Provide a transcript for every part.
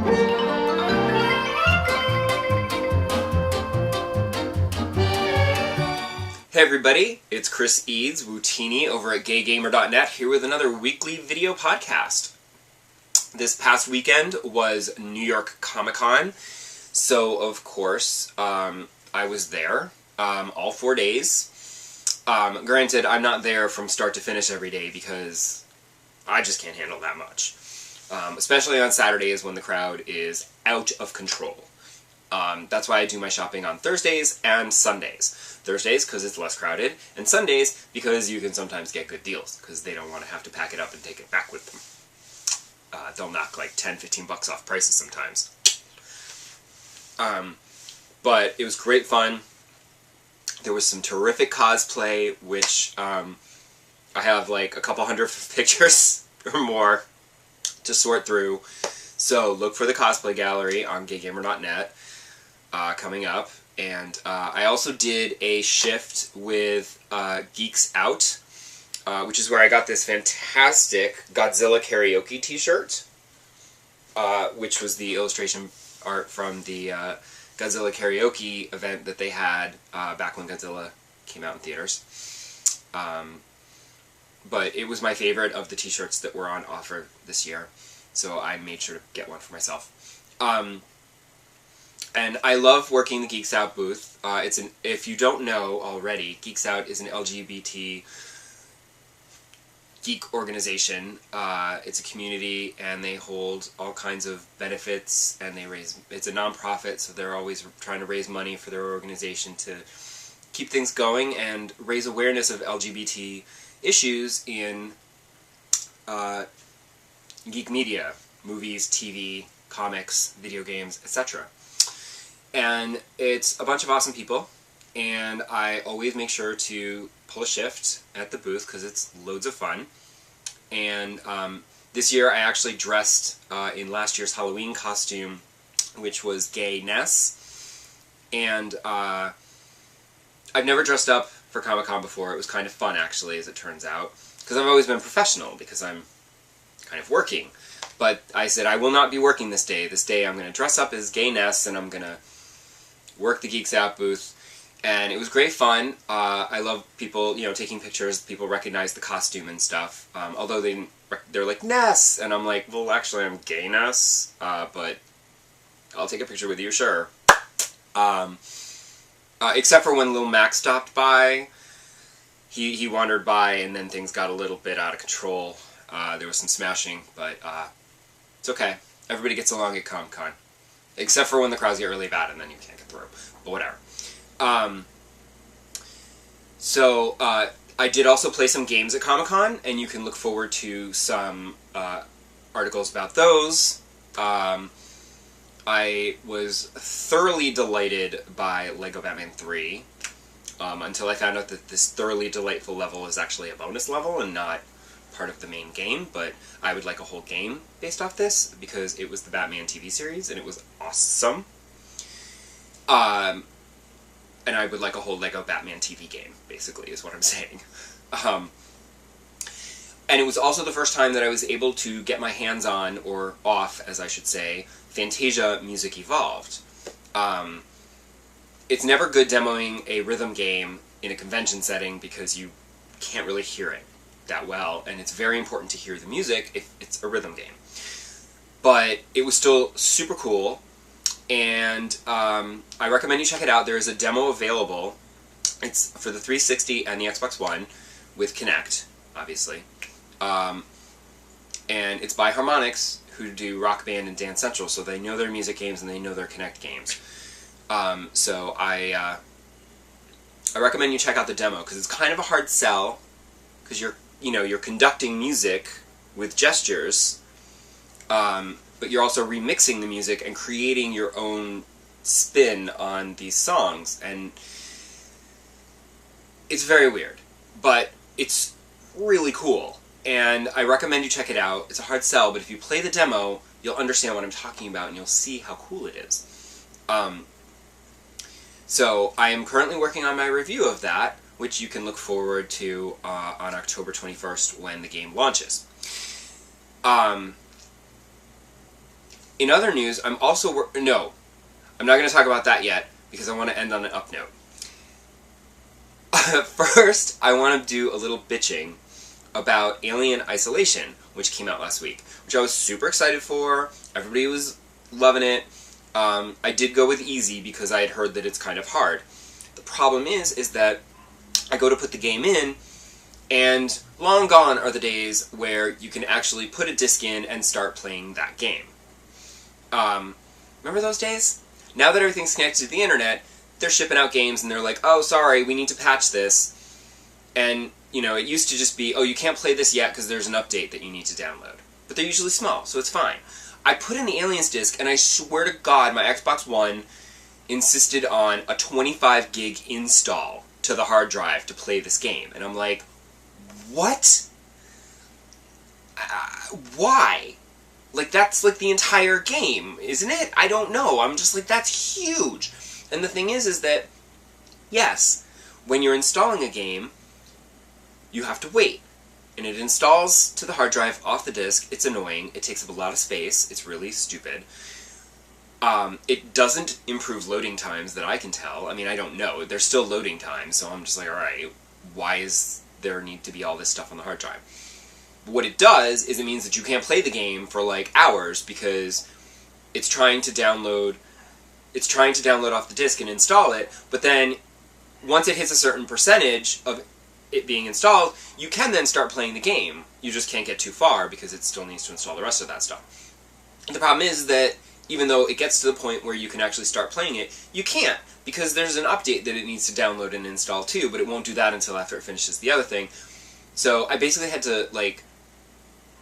Hey everybody, it's Chris Eads, Wootini, over at gaygamer.net, here with another weekly video podcast. This past weekend was New York Comic-Con, so of course I was there all 4 days. Granted, I'm not there from start to finish every day because I just can't handle that much. Especially on Saturdays when the crowd is out of control. That's why I do my shopping on Thursdays and Sundays. Thursdays because it's less crowded, and Sundays because you can sometimes get good deals because they don't want to have to pack it up and take it back with them. They'll knock like 10-15 bucks off prices sometimes. But it was great fun. There was some terrific cosplay, which I have like a couple hundred pictures or more to sort through. So look for the cosplay gallery on gaygamer.net coming up. And I also did a shift with Geeks Out, which is where I got this fantastic Godzilla karaoke t-shirt, which was the illustration art from the Godzilla karaoke event that they had back when Godzilla came out in theaters. But it was my favorite of the t-shirts that were on offer this year, so I made sure to get one for myself. And I love working the Geeks Out booth. If you don't know already, Geeks Out is an LGBT geek organization. It's a community, and they hold all kinds of benefits, and it's a non-profit, so they're always trying to raise money for their organization to keep things going and raise awareness of LGBT issues in geek media, movies, TV, comics, video games, etc. And it's a bunch of awesome people, and I always make sure to pull a shift at the booth because it's loads of fun. And this year I actually dressed in last year's Halloween costume, which was Gay Ness. And I've never dressed up for Comic-Con before. It was kind of fun, actually, as it turns out, because I've always been professional because I'm kind of working. But I said I will not be working this day. This day I'm going to dress up as Gay Ness, and I'm going to work the Geeks Out booth, and it was great fun. I love people, taking pictures. People recognize the costume and stuff. Although they're like, Ness! And I'm like, well, actually, I'm Gay Ness, but I'll take a picture with you, sure. Except for when Lil Mac stopped by. He wandered by, and then things got a little bit out of control. There was some smashing, but it's okay. Everybody gets along at Comic-Con. Except for when the crowds get really bad, and then you can't get through. But whatever. So I did also play some games at Comic-Con, and you can look forward to some articles about those. I was thoroughly delighted by LEGO Batman 3, until I found out that this thoroughly delightful level is actually a bonus level and not part of the main game, but I would like a whole game based off this because it was the Batman TV series and it was awesome. And I would like a whole LEGO Batman TV game, basically, is what I'm saying. And it was also the first time that I was able to get my hands on, or off, as I should say, Fantasia Music Evolved. It's never good demoing a rhythm game in a convention setting because you can't really hear it that well, and it's very important to hear the music if it's a rhythm game. But it was still super cool, and I recommend you check it out. There is a demo available. It's for the 360 and the Xbox One with Kinect, obviously. And it's by Harmonix, who do Rock Band and Dance Central, so they know their music games and they know their Kinect games. So I recommend you check out the demo because it's kind of a hard sell because you're conducting music with gestures, but you're also remixing the music and creating your own spin on these songs, and it's very weird, but it's really cool, and I recommend you check it out. It's a hard sell, but if you play the demo, you'll understand what I'm talking about, and you'll see how cool it is. So I am currently working on my review of that, which you can look forward to on October 21st when the game launches. In other news, I'm also... No, I'm not going to talk about that yet, because I want to end on an up note. First, I want to do a little bitching about Alien Isolation, which came out last week, which I was super excited for. Everybody was loving it. I did go with easy because I had heard that it's kind of hard. The problem is that I go to put the game in, and long gone are the days where you can actually put a disc in and start playing that game. Remember those days? Now that everything's connected to the internet, they're shipping out games and they're like, oh, sorry, we need to patch this. And, you know, it used to just be, oh, you can't play this yet because there's an update that you need to download. But they're usually small, so it's fine. I put in the Aliens disc, and I swear to God, my Xbox One insisted on a 25 gig install to the hard drive to play this game. And I'm like, what? Why? Like, that's like the entire game, isn't it? I don't know. I'm just like, that's huge. And the thing is that, yes, when you're installing a game, you have to wait. And it installs to the hard drive off the disk. It's annoying. It takes up a lot of space. It's really stupid. It doesn't improve loading times that I can tell. I mean, I don't know. There's still loading times, so I'm just like, alright, why is there need to be all this stuff on the hard drive? But what it does is it means that you can't play the game for like hours because it's trying to download off the disk and install it, but then once it hits a certain percentage of it being installed, you can then start playing the game. You just can't get too far because it still needs to install the rest of that stuff. And the problem is that even though it gets to the point where you can actually start playing it, you can't, because there's an update that it needs to download and install too, but it won't do that until after it finishes the other thing. So I basically had to, like,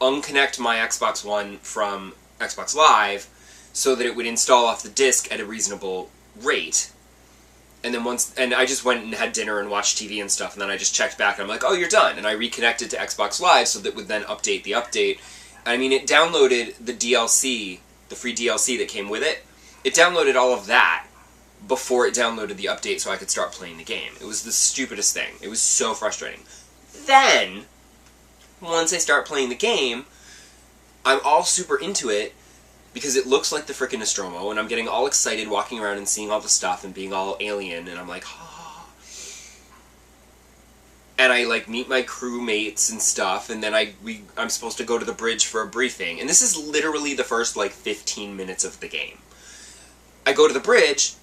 unconnect my Xbox One from Xbox Live so that it would install off the disc at a reasonable rate. And then I just went and had dinner and watched TV and stuff, and then I just checked back, and I'm like, oh, you're done. And I reconnected to Xbox Live so that it would then update the update. I mean, it downloaded the DLC, the free DLC that came with it. It downloaded all of that before it downloaded the update so I could start playing the game. It was the stupidest thing. It was so frustrating. Then, once I start playing the game, I'm all super into it, because it looks like the frickin' Nostromo, and I'm getting all excited walking around and seeing all the stuff and being all alien, and I'm like, ah. And I, like, meet my crewmates and stuff, and then I'm supposed to go to the bridge for a briefing. And this is literally the first, like, 15 minutes of the game. I go to the bridge,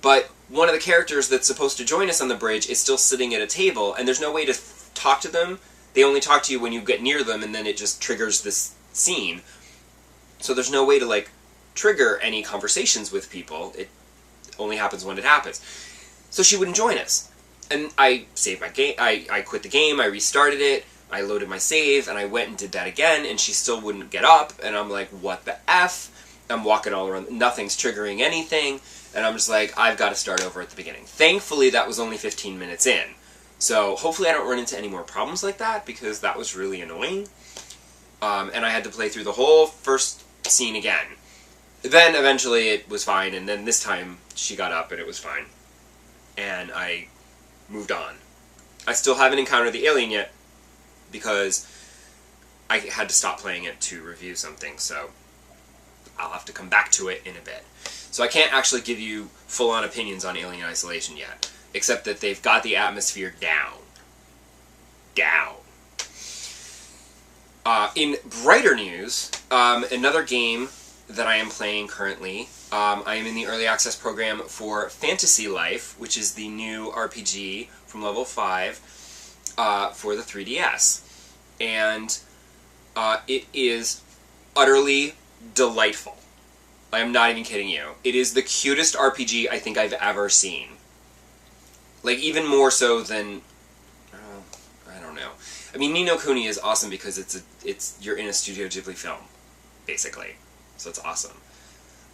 but one of the characters that's supposed to join us on the bridge is still sitting at a table, and there's no way to talk to them. They only talk to you when you get near them, and then it just triggers this scene. So there's no way to, like, trigger any conversations with people. It only happens when it happens. So she wouldn't join us. And I saved my game, I quit the game, I restarted it, I loaded my save, and I went and did that again, and she still wouldn't get up, and I'm like, what the F? I'm walking all around, nothing's triggering anything, and I'm just like, I've got to start over at the beginning. Thankfully, that was only 15 minutes in. So hopefully I don't run into any more problems like that, because that was really annoying. And I had to play through the whole first scene again. Then eventually it was fine, and then this time she got up and it was fine. And I moved on. I still haven't encountered the alien yet, because I had to stop playing it to review something, so I'll have to come back to it in a bit. So I can't actually give you full-on opinions on Alien Isolation yet, except that they've got the atmosphere down. Down. In brighter news, another game that I am playing currently, I am in the early access program for Fantasy Life, which is the new RPG from level 5 for the 3DS. And it is utterly delightful. I am not even kidding you. It is the cutest RPG I think I've ever seen. Like, even more so than... I don't know. I mean, Ni no Kuni is awesome because you're in a Studio Ghibli film, basically. So it's awesome.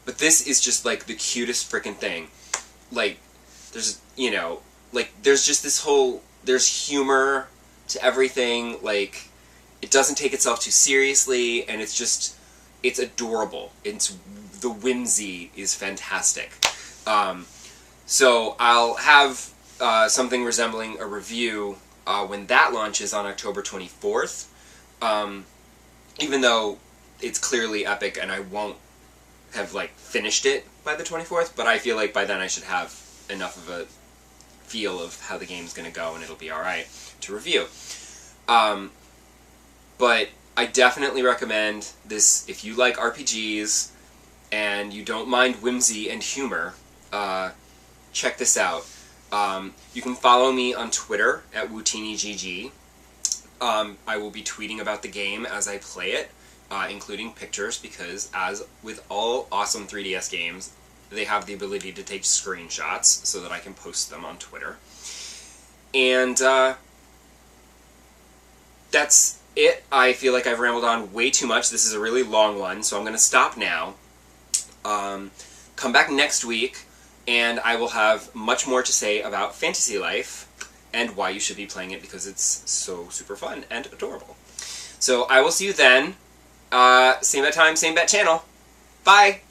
But this is just, like, the cutest frickin' thing. Like, there's, you know, like, there's just this whole... There's humor to everything. Like, it doesn't take itself too seriously, and it's just... It's adorable. The whimsy is fantastic. So I'll have something resembling a review when that launches on October 24th. Even though it's clearly epic and I won't have like finished it by the 24th, but I feel like by then I should have enough of a feel of how the game's going to go, and it'll be alright to review. But I definitely recommend this if you like RPGs and you don't mind whimsy and humor. Check this out. You can follow me on Twitter at WootiniGG. I will be tweeting about the game as I play it, including pictures, because as with all awesome 3DS games, they have the ability to take screenshots so that I can post them on Twitter. And that's it. I feel like I've rambled on way too much. This is a really long one, so I'm going to stop now. Come back next week, and I will have much more to say about Fantasy Life and why you should be playing it, because it's so super fun and adorable. So I will see you then. Same bat time, same bat channel. Bye!